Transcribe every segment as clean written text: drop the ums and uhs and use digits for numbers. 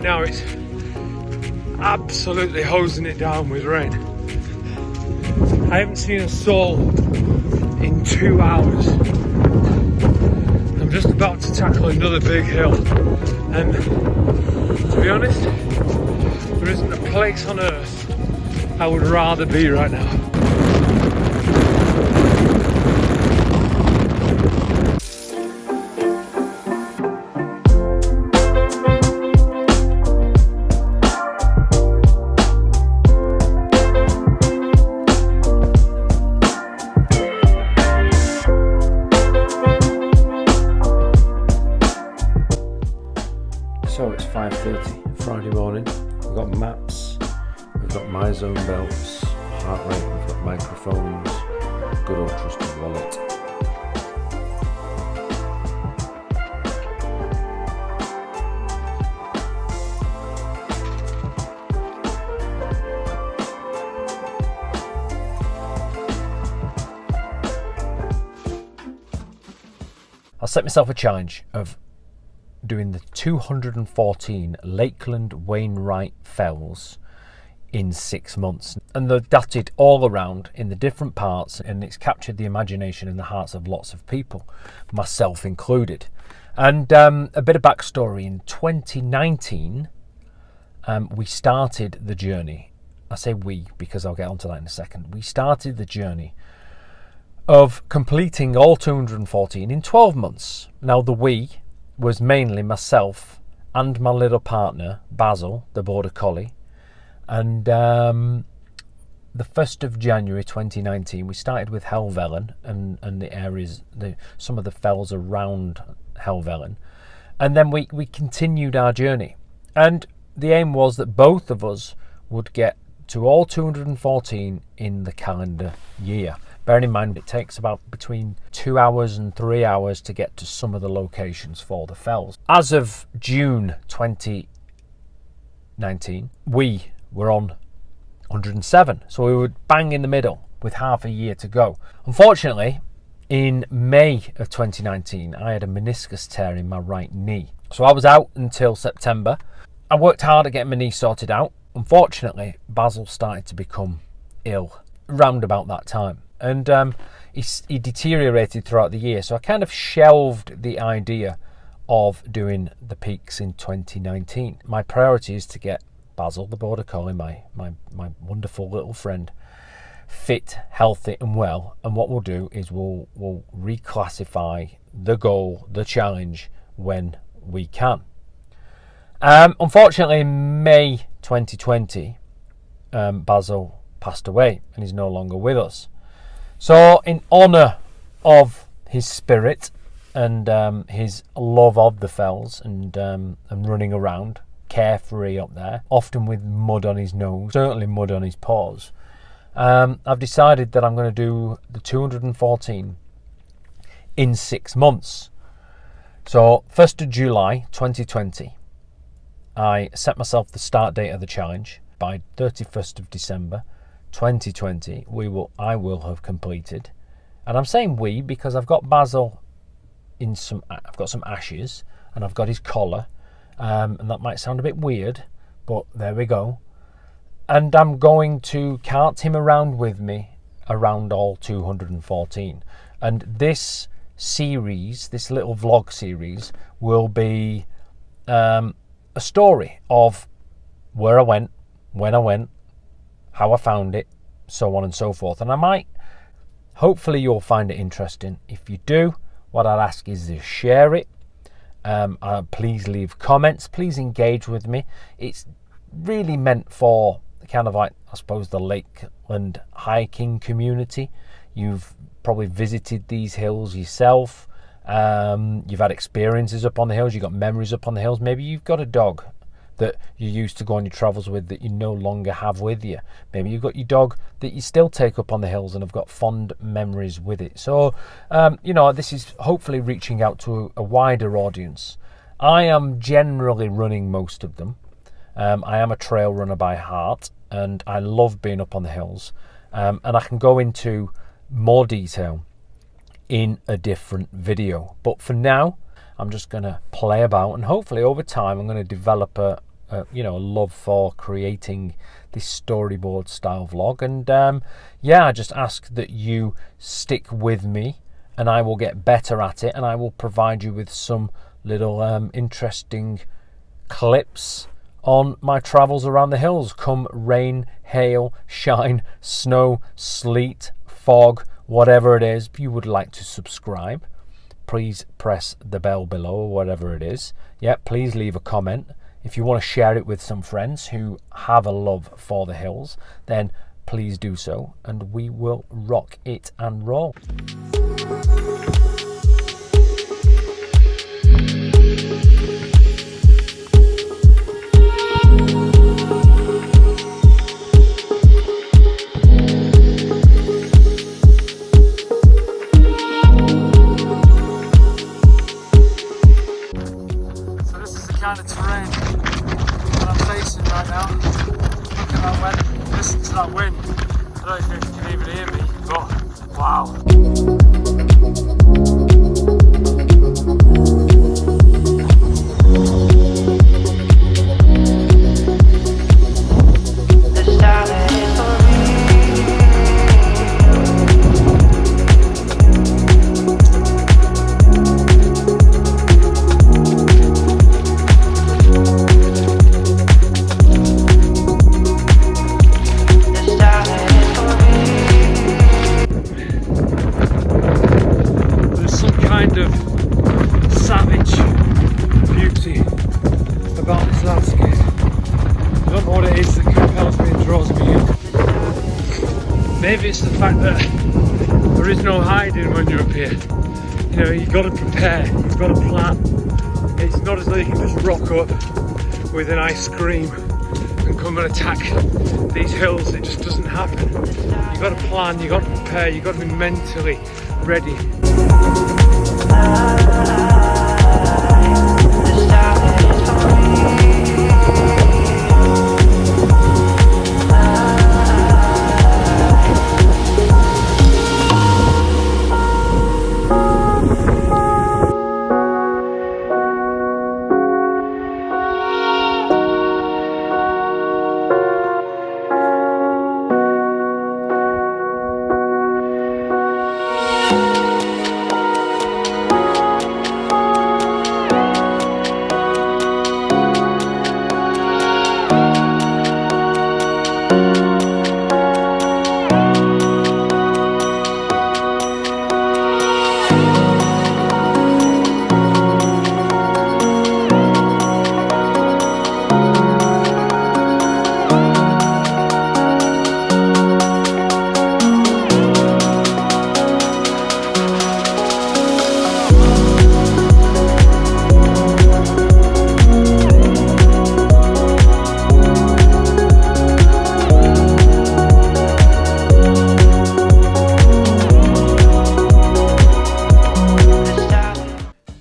Now it's absolutely hosing it down with rain. I haven't seen a soul in 2 hours. I'm just about to tackle another big hill, and to be honest, there isn't a place on earth I would rather be right now. So it's 5:30 Friday morning. We've got maps, we've got my zone belts, heart rate, we've got microphones, good old trusted wallet. I'll set myself a challenge of doing the 214 Lakeland Wainwright fells in 6 months, and they're dotted all around in the different parts, and it's captured the imagination and the hearts of lots of people, myself included. And a bit of backstory: in 2019 we started the journey. I say we because I'll get onto that in a second. We started the journey of completing all 214 in 12 months. Now the we was mainly myself and my little partner Basil, the border collie. And the 1st of January 2019 we started with Helvellyn and the areas, some of the fells around Helvellyn, and then we continued our journey, and the aim was that both of us would get to all 214 in the calendar year. Bearing in mind it takes about between 2 hours and 3 hours to get to some of the locations for the fells. As of June 2019, we were on 107, so we were bang in the middle with half a year to go. Unfortunately, in May of 2019, I had a meniscus tear in my right knee, so I was out until September. I worked hard at getting my knee sorted out. Unfortunately, Basil started to become ill round about that time, and he deteriorated throughout the year, so I kind of shelved the idea of doing the peaks in 2019. My priority is to get Basil, the border collie, my wonderful little friend, fit, healthy and well, and what we'll do is we'll reclassify the goal, the challenge, when we can. Unfortunately, in May 2020, Basil passed away and is no longer with us. So in honour of his spirit and his love of the fells and running around carefree up there, often with mud on his nose, certainly mud on his paws, I've decided that I'm going to do the 214 in 6 months. So 1st of July 2020, I set myself the start date of the challenge. By 31st of December 2020, I will have completed. And I'm saying we because I've got Basil I've got some ashes and I've got his collar, and that might sound a bit weird, but there we go. And I'm going to cart him around with me around all 214. And this series, this little vlog series, will be a story of where I went, when I went, how I found it, so on and so forth. And hopefully you'll find it interesting. If you do, what I'd ask is to share it. Please leave comments, please engage with me. It's really meant for kind of like, I suppose, the Lakeland hiking community. You've probably visited these hills yourself. You've had experiences up on the hills, you've got memories up on the hills. Maybe you've got a dog that you used to go on your travels with that you no longer have with you. Maybe you've got your dog that you still take up on the hills and have got fond memories with it. So, this is hopefully reaching out to a wider audience. I am generally running most of them. I am a trail runner by heart, and I love being up on the hills. And I can go into more detail in a different video. But for now, I'm just going to play about, and hopefully over time I'm going to develop a a love for creating this storyboard style vlog. And I just ask that you stick with me, and I will get better at it, and I will provide you with some little interesting clips on my travels around the hills, come rain, hail, shine, snow, sleet, fog, whatever it is. If you would like to subscribe, please press the bell below, or whatever it is. Please leave a comment. If you want to share it with some friends who have a love for the hills, then please do so, and we will rock it and roll. Kind of terrain that I'm facing right now. Look at that weather, listen to that wind. I don't know if you can even hear me, but wow. Maybe it's the fact that there is no hiding when you're up here. You've got to prepare, you've got to plan. It's not as though you can just rock up with an ice cream and come and attack these hills. It just doesn't happen. You've got to plan, you've got to prepare, you've got to be mentally ready.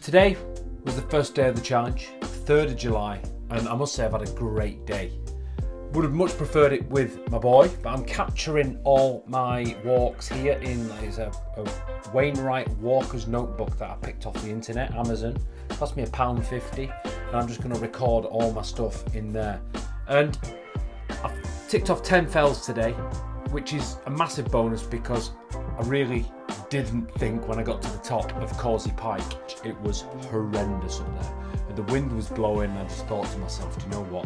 Today was the first day of the challenge, 3rd of July, and I must say I've had a great day. Would have much preferred it with my boy, but I'm capturing all my walks here in there's a Wainwright walker's notebook that I picked off the internet, Amazon. It cost me £1.50, and I'm just going to record all my stuff in there. And I've ticked off 10 fells today, which is a massive bonus because I really didn't think when I got to the top of Causey Pike it was horrendous up there. And the wind was blowing, and I just thought to myself, do you know what?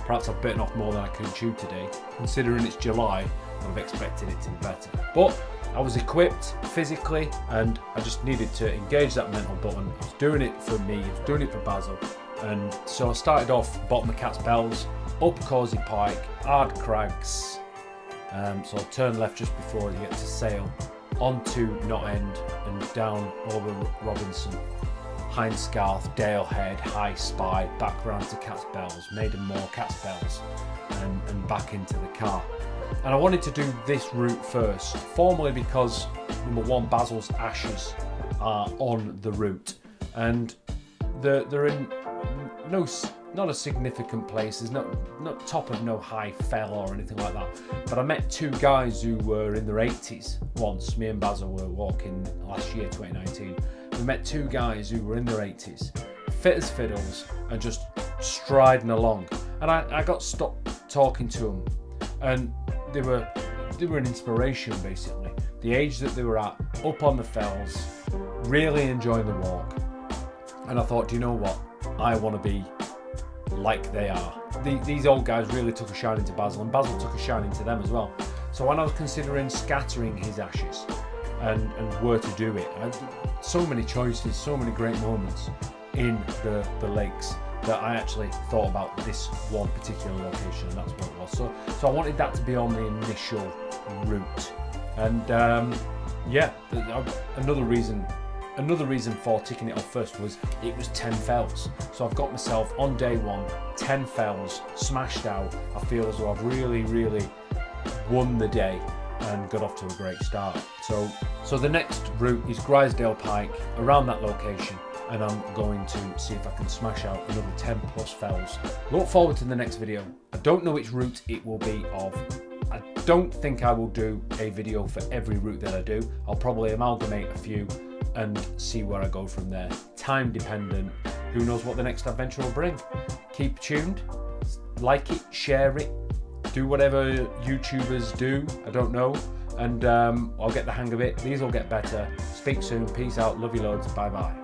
Perhaps I've bitten off more than I can chew today. Considering it's July, I would have expected it to be better. But I was equipped physically, and I just needed to engage that mental button. I was doing it for me, I was doing it for Basil. And so I started off bottom of Cat's Bells, up Causey Pike, hard crags. So I'll turn left just before you get to Sale, onto Knot End and down over Robinson, Hindscarth, Dalehead, High Spy, back round to Cat's Bells, Maiden Moor, Cat's Bells, and back into the car. And I wanted to do this route first, formally because number one, Basil's ashes are on the route, and they're in not a significant place. There's not top of no high fell or anything like that. But I met two guys who were in their 80s once. Me and Basil were walking last year, 2019. We met two guys who were in their 80s, fit as fiddles, and just striding along. And I got stuck talking to them, and they were an inspiration basically. The age that they were at, up on the fells, really enjoying the walk. And I thought, do you know what? I want to be like they are. These old guys really took a shine into Basil, and Basil took a shine into them as well. So when I was considering scattering his ashes and where to do it, I had so many choices, so many great moments in the lakes, that I actually thought about this one particular location, and that's what it was. So I wanted that to be on the initial route. And yeah, another reason for ticking it off first was it was 10 fells. So I've got myself on day one, 10 fells, smashed out. I feel as though I've really, really won the day and got off to a great start. So the next route is Grisdale Pike, around that location, and I'm going to see if I can smash out another 10 plus fells. Look forward to the next video. I don't know which route it will be of. I don't think I will do a video for every route that I do. I'll probably amalgamate a few and see where I go from there. Time dependent. Who knows what the next adventure will bring? Keep tuned. Like it, share it, do whatever YouTubers do. I don't know. And I'll get the hang of it. These will get better. Speak soon. Peace out. Love you loads. Bye bye.